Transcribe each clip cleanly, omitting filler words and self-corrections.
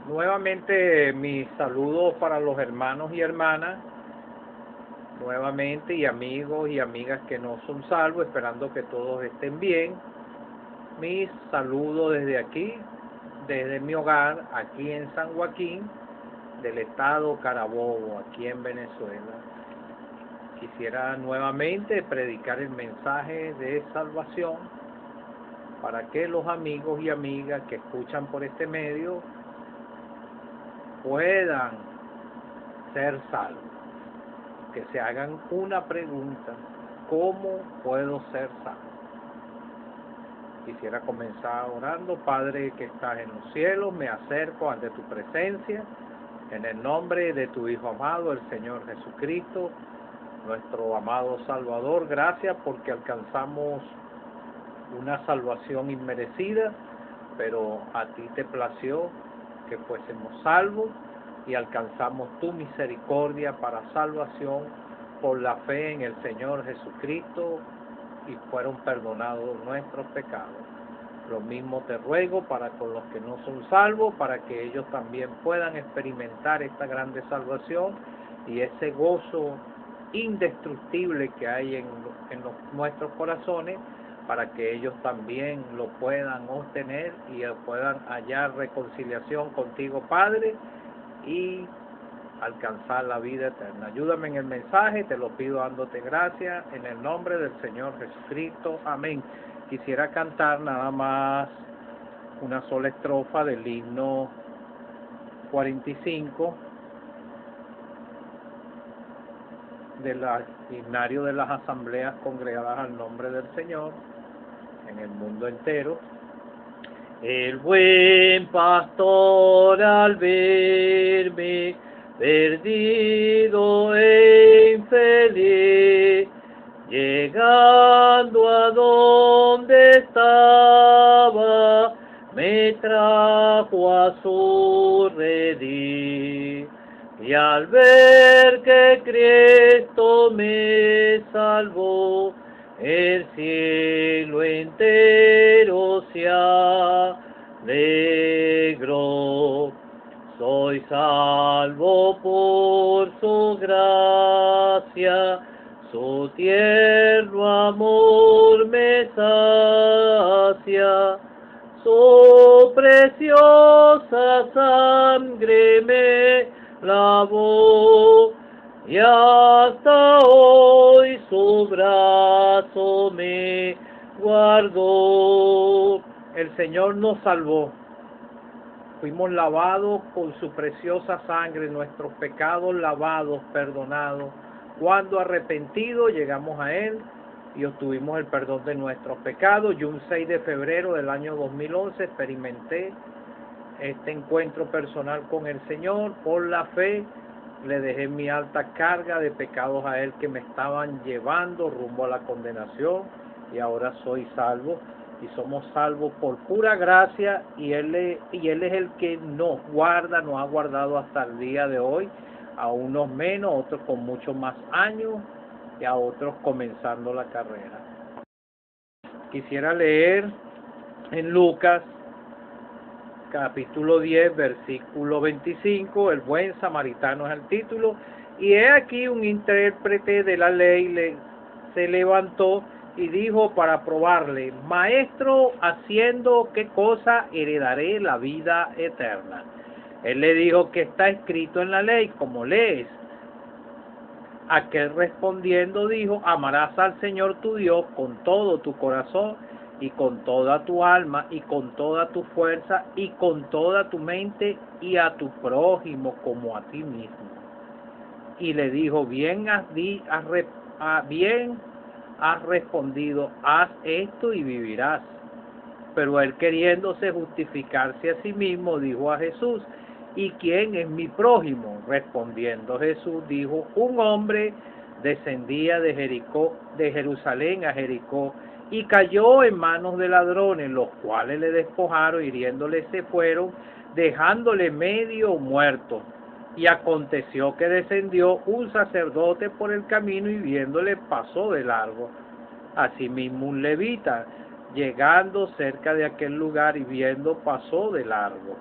Nuevamente mis saludos para los hermanos y hermanas, nuevamente y amigos y amigas que no son salvos, esperando que todos estén bien. Mis saludos desde aquí, desde mi hogar, aquí en San Joaquín, del estado Carabobo, aquí en Venezuela. Quisiera nuevamente predicar el mensaje de salvación para que los amigos y amigas que escuchan por este medio puedan ser salvos, que se hagan una pregunta: ¿cómo puedo ser salvo? Quisiera comenzar orando. Padre que estás en los cielos, me acerco ante tu presencia, en el nombre de tu Hijo amado, el Señor Jesucristo, nuestro amado Salvador. Gracias porque alcanzamos una salvación inmerecida, pero a ti te plació que fuésemos salvos y alcanzamos tu misericordia para salvación por la fe en el Señor Jesucristo y fueron perdonados nuestros pecados. Lo mismo te ruego para con los que no son salvos, para que ellos también puedan experimentar esta grande salvación y ese gozo indestructible que hay en nuestros corazones, para que ellos también lo puedan obtener y puedan hallar reconciliación contigo, Padre, y alcanzar la vida eterna. Ayúdame en el mensaje, te lo pido dándote gracias, en el nombre del Señor Jesucristo. Amén. Quisiera cantar nada más una sola estrofa del himno 45 del himnario de las asambleas congregadas al nombre del Señor en el mundo entero. El buen pastor al verme perdido e infeliz, llegando a donde estaba, me trajo a su redil. Y al ver que Cristo me salvó, el cielo entero se alegró. Soy salvo por su gracia, su tierno amor me sacia, su preciosa sangre me lavó, y hasta hoy su brazo me guardó. El Señor nos salvó. Fuimos lavados con su preciosa sangre, nuestros pecados lavados, perdonados. Cuando arrepentidos llegamos a Él y obtuvimos el perdón de nuestros pecados. Yo un 6 de febrero del año 2011 experimenté este encuentro personal con el Señor. Por la fe le dejé mi alta carga de pecados a Él que me estaban llevando rumbo a la condenación, y ahora soy salvo. Y somos salvos por pura gracia, y Él es el que nos guarda, nos ha guardado hasta el día de hoy, a unos menos, otros con muchos más años y a otros comenzando la carrera. Quisiera leer en Lucas capítulo 10, versículo 25, el buen samaritano es el título, y he aquí un intérprete de la ley se levantó y dijo para probarle: Maestro, ¿haciendo qué cosa heredaré la vida eterna? Él le dijo: ¿qué está escrito en la ley? ¿Cómo lees? Aquel respondiendo dijo: amarás al Señor tu Dios con todo tu corazón y con toda tu alma y con toda tu fuerza y con toda tu mente, y a tu prójimo como a ti mismo. Y le dijo: bien has respondido, haz esto y vivirás. Pero él, queriéndose justificarse a sí mismo, dijo a Jesús: ¿y quién es mi prójimo? Respondiendo Jesús dijo: un hombre descendía de Jerusalén a Jericó, y cayó en manos de ladrones, los cuales le despojaron, hiriéndole se fueron, dejándole medio muerto. Y aconteció que descendió un sacerdote por el camino, y viéndole pasó de largo. Asimismo un levita, llegando cerca de aquel lugar y viendo, pasó de largo.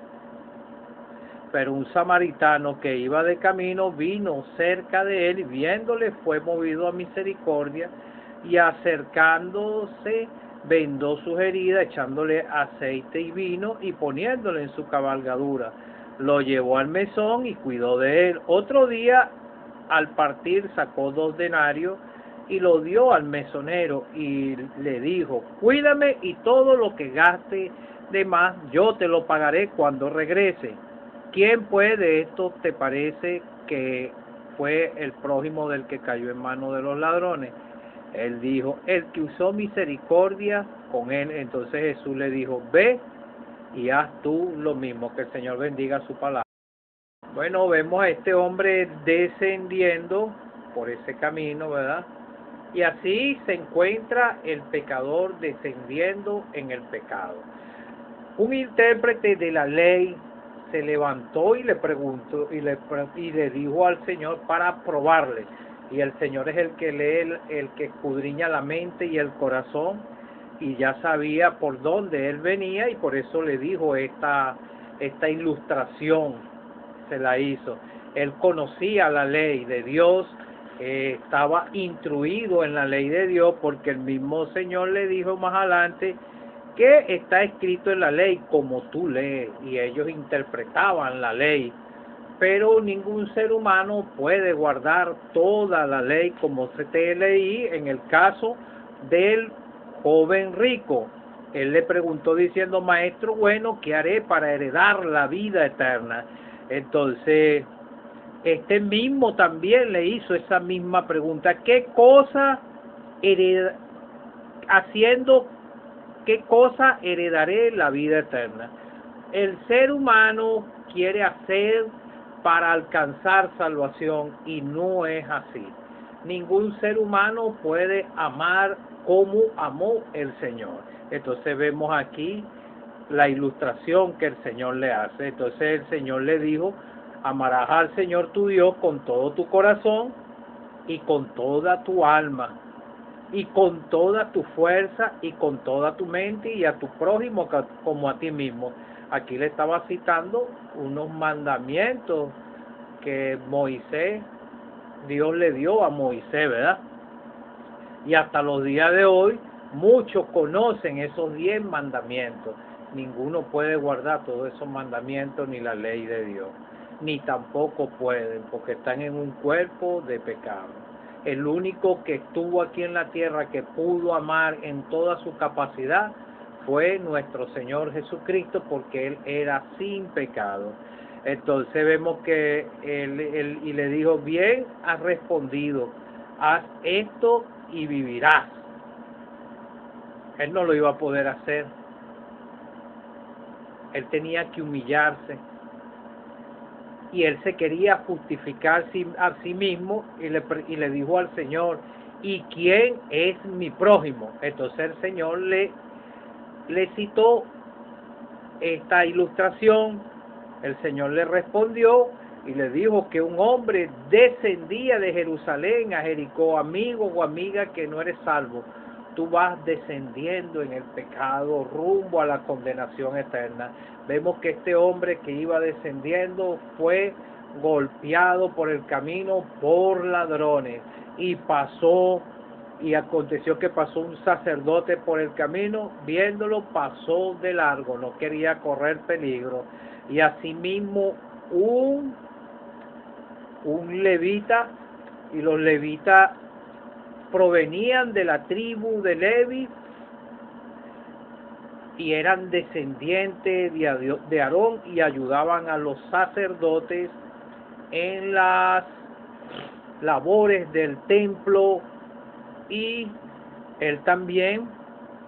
Pero un samaritano que iba de camino vino cerca de él y viéndole fue movido a misericordia y acercándose vendó sus heridas, echándole aceite y vino y poniéndole en su cabalgadura. Lo llevó al mesón y cuidó de él. Otro día al partir sacó 2 denarios y lo dio al mesonero y le dijo: cuídame y todo lo que gaste de más yo te lo pagaré cuando regrese. ¿Quién pues de estos te parece que fue el prójimo del que cayó en manos de los ladrones? Él dijo: el que usó misericordia con él. Entonces Jesús le dijo: ve y haz tú lo mismo. Que el Señor bendiga su palabra. Bueno, vemos a este hombre descendiendo por ese camino, ¿verdad? Y así se encuentra el pecador descendiendo en el pecado. Un intérprete de la ley se levantó y le preguntó y le dijo al Señor para probarle. Y el Señor es el que lee, el que escudriña la mente y el corazón, y ya sabía por dónde él venía, y por eso le dijo esta ilustración, se la hizo. Él conocía la ley de Dios, estaba instruido en la ley de Dios, porque el mismo Señor le dijo más adelante que está escrito en la ley como tú lees, y ellos interpretaban la ley. Pero ningún ser humano puede guardar toda la ley, como te leí en el caso del joven rico. Él le preguntó diciendo: maestro bueno, ¿qué haré para heredar la vida eterna? Entonces, este mismo también le hizo esa misma pregunta: ¿qué cosa qué cosa heredaré la vida eterna? El ser humano quiere hacer para alcanzar salvación, y no es así. Ningún ser humano puede amar como amó el Señor. Entonces vemos aquí la ilustración que el Señor le hace. Entonces el Señor le dijo: amarás al Señor tu Dios con todo tu corazón y con toda tu alma y con toda tu fuerza y con toda tu mente, y a tu prójimo como a ti mismo. Aquí le estaba citando unos mandamientos que Dios le dio a Moisés, ¿verdad? Y hasta los días de hoy muchos conocen esos 10 mandamientos. Ninguno puede guardar todos esos mandamientos, ni la ley de Dios, ni tampoco pueden, porque están en un cuerpo de pecado. El único que estuvo aquí en la tierra que pudo amar en toda su capacidad fue nuestro Señor Jesucristo, porque Él era sin pecado. Entonces vemos que él y le dijo: bien has respondido, haz esto y vivirás. Él no lo iba a poder hacer. Él tenía que humillarse. Y él se quería justificar a sí mismo, y le dijo al Señor: ¿y quién es mi prójimo? Entonces el Señor le citó esta ilustración. El Señor le respondió y le dijo que un hombre descendía de Jerusalén a Jericó. Amigo o amiga que no eres salvo, tú vas descendiendo en el pecado rumbo a la condenación eterna. Vemos que este hombre que iba descendiendo fue golpeado por el camino por ladrones, y aconteció que pasó un sacerdote por el camino, viéndolo pasó de largo, no quería correr peligro. Y asimismo un levita, y los levitas provenían de la tribu de Levi y eran descendientes de Aarón, y ayudaban a los sacerdotes en las labores del templo. Y él también,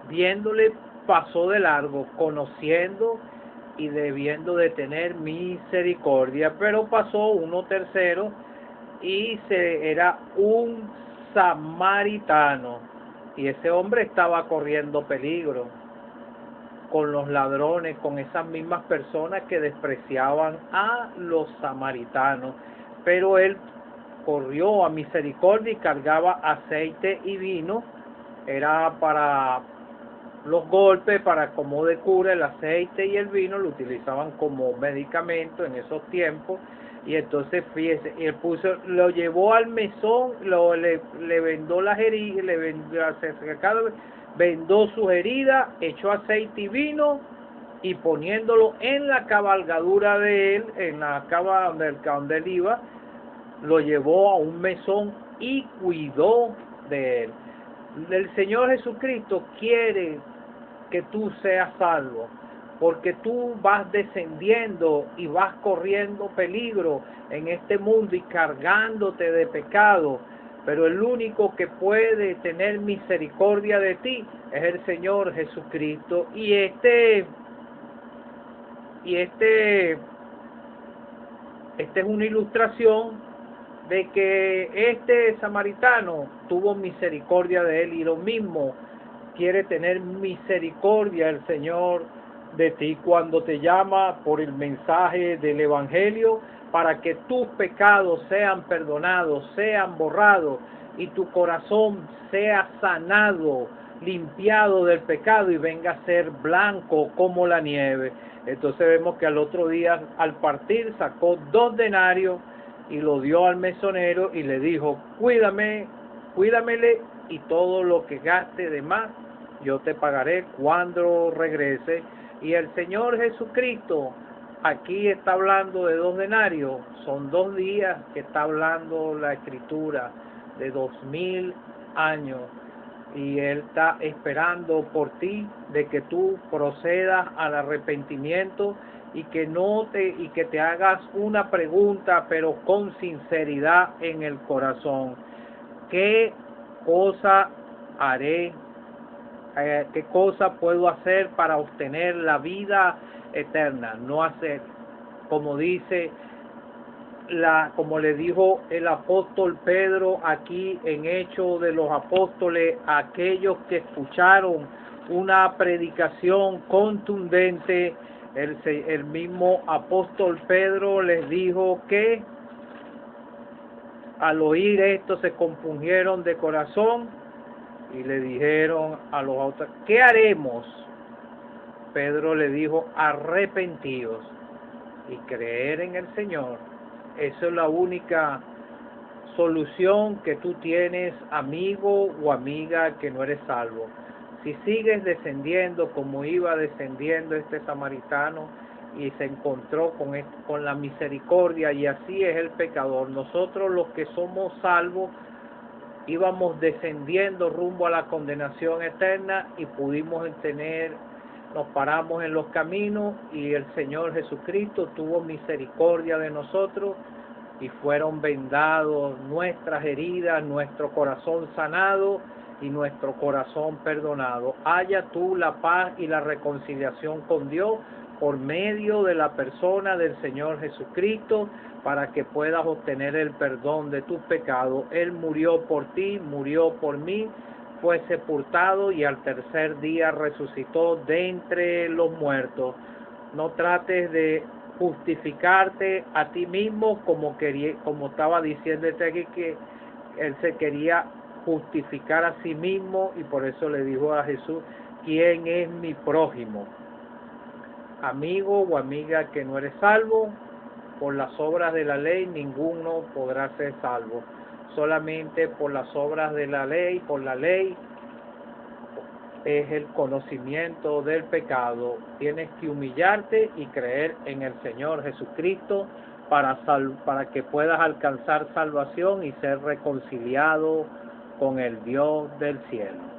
viéndole, pasó de largo, conociendo y debiendo de tener misericordia. Pero pasó uno tercero, y era un samaritano, y ese hombre estaba corriendo peligro con los ladrones, con esas mismas personas que despreciaban a los samaritanos. Pero él corrió a misericordia y cargaba aceite y vino. Era para los golpes para como de cura. El aceite y el vino lo utilizaban como medicamento en esos tiempos. Y entonces fíjese, él lo llevó al mesón, le vendó las heridas, vendó sus heridas, echó aceite y vino, y poniéndolo en la cabalgadura de él, en la cava donde él iba, lo llevó a un mesón y cuidó de él. El Señor Jesucristo quiere que tú seas salvo, porque tú vas descendiendo y vas corriendo peligro en este mundo y cargándote de pecado, pero el único que puede tener misericordia de ti es el Señor Jesucristo. Y esta es una ilustración de que este samaritano tuvo misericordia de él, y lo mismo quiere tener misericordia el Señor de ti cuando te llama por el mensaje del Evangelio, para que tus pecados sean perdonados, sean borrados, y tu corazón sea sanado, limpiado del pecado, y venga a ser blanco como la nieve. Entonces vemos que al otro día, al partir, sacó 2 denarios y lo dio al mesonero y le dijo: cuídamele, y todo lo que gaste de más yo te pagaré cuando regrese. Y el Señor Jesucristo aquí está hablando de 2 denarios, son 2 días que está hablando la Escritura, de 2000 años, y Él está esperando por ti, de que tú procedas al arrepentimiento y que te hagas una pregunta, pero con sinceridad en el corazón: ¿qué cosa haré? ¿Qué cosa puedo hacer para obtener la vida eterna? No hacer como como le dijo el apóstol Pedro aquí en Hechos de los Apóstoles, a aquellos que escucharon una predicación contundente. El mismo apóstol Pedro les dijo que al oír esto se compungieron de corazón y le dijeron a los otros: ¿qué haremos? Pedro le dijo: arrepentíos y creer en el Señor. Esa es la única solución que tú tienes, amigo o amiga que no eres salvo. Si sigues descendiendo como iba descendiendo este samaritano y se encontró con la misericordia, y así es el pecador. Nosotros, los que somos salvos, íbamos descendiendo rumbo a la condenación eterna y nos paramos en los caminos, y el Señor Jesucristo tuvo misericordia de nosotros y fueron vendados nuestras heridas, nuestro corazón sanado y nuestro corazón perdonado. Haya tú la paz y la reconciliación con Dios por medio de la persona del Señor Jesucristo, para que puedas obtener el perdón de tus pecados. Él murió por ti, murió por mí, fue sepultado y al tercer día resucitó de entre los muertos. No trates de justificarte a ti mismo como estaba diciéndote aquí, que él se quería justificar a sí mismo, y por eso le dijo a Jesús: ¿quién es mi prójimo? Amigo o amiga que no eres salvo, por las obras de la ley ninguno podrá ser salvo. Solamente por las obras de la ley, por la ley, es el conocimiento del pecado. Tienes que humillarte y creer en el Señor Jesucristo para que puedas alcanzar salvación y ser reconciliado con el Dios del cielo.